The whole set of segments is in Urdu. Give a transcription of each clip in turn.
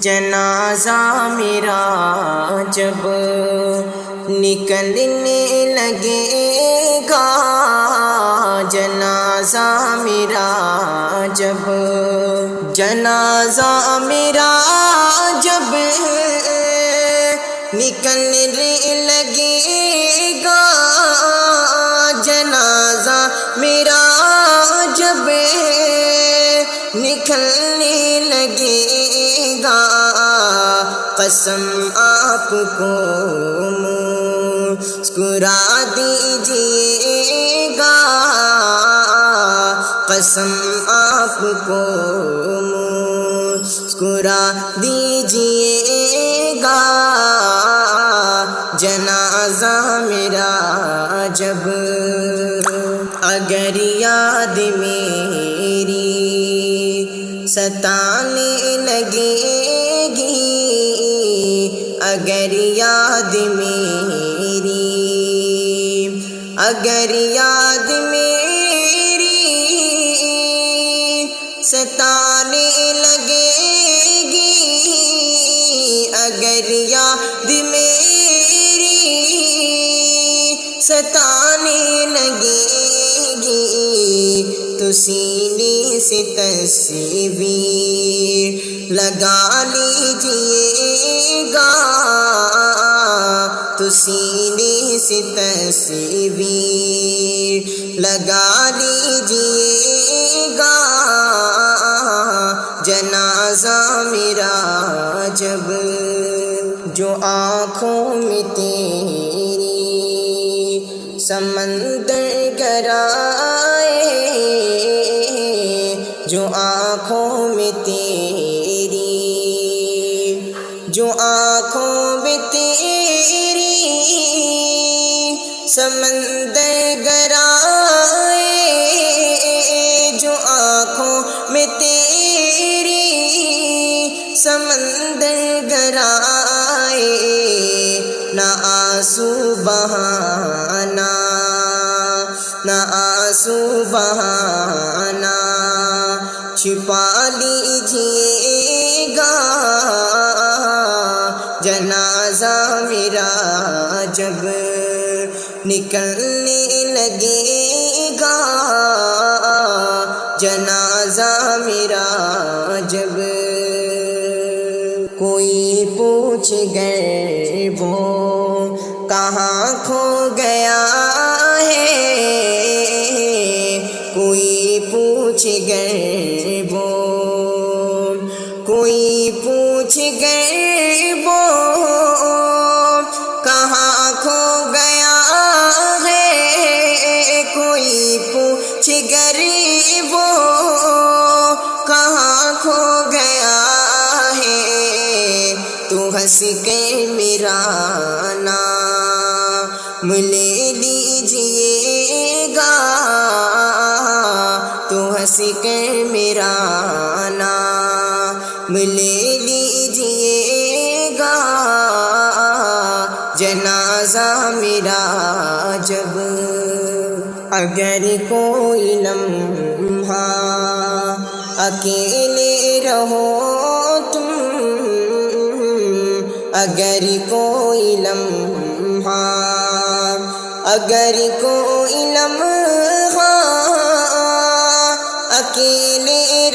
جنازہ میرا جب نکلنے لگے گا، جنازہ میرا جب نکلنے لگے گا، جنازہ میرا جب نکلنے لگے گا، قسم آپ کو مسکرا دیجیے گا، قسم آپ کو مسکرا دیجیے گا، جنازہ میرا جب اگر یاد میری ستانے لگے گی، اگر یاد میری ستانے لگے گی، اگر یاد میری ستانے لگے گی، تو سینے سے تصویر لگا لیجیے گا، تو سینے سے تصویر لگا لیجیے گا، جنازہ میرا جب جو آنکھوں میں تیری سمندر گرائے، جو آنکھوں میں تیری سمندر گرائے، جو آنکھوں میں تیری سمندر گرائے، نہ آنسو بہانا چھپا لیجیے گا، جنازہ میرا جب نکلنے لگے گا، جنازہ میرا جب کوئی پوچھ گئے وہ کہاں کھو گیا ہے، کوئی پوچھ گئے وہ کہاں کھو گیا ہے، کوئی پوچھ گئے وہ کہاں کھو گیا ہے، تو ہنس کے میرا نام لے لیجیے گا، تو ہنس کے میرا نام لے لیجیے گا، جنازہ میرا جب اگر کوئی لمحہ اکیلے رہو تم، اگر کوئی لمحہ اکیلے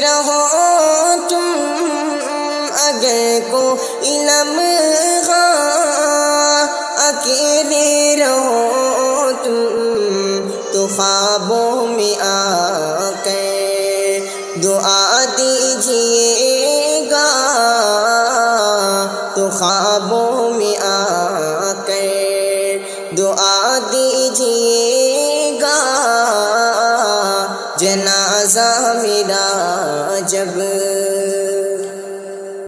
رہو تم، اگر کوئی لمحہ اکیلے رہو تم، تو خوابوں میں آ کر دعا دیجیے گا، تو خوابوں میں آ کر دعا دیجیے گا، جنازہ میرا جب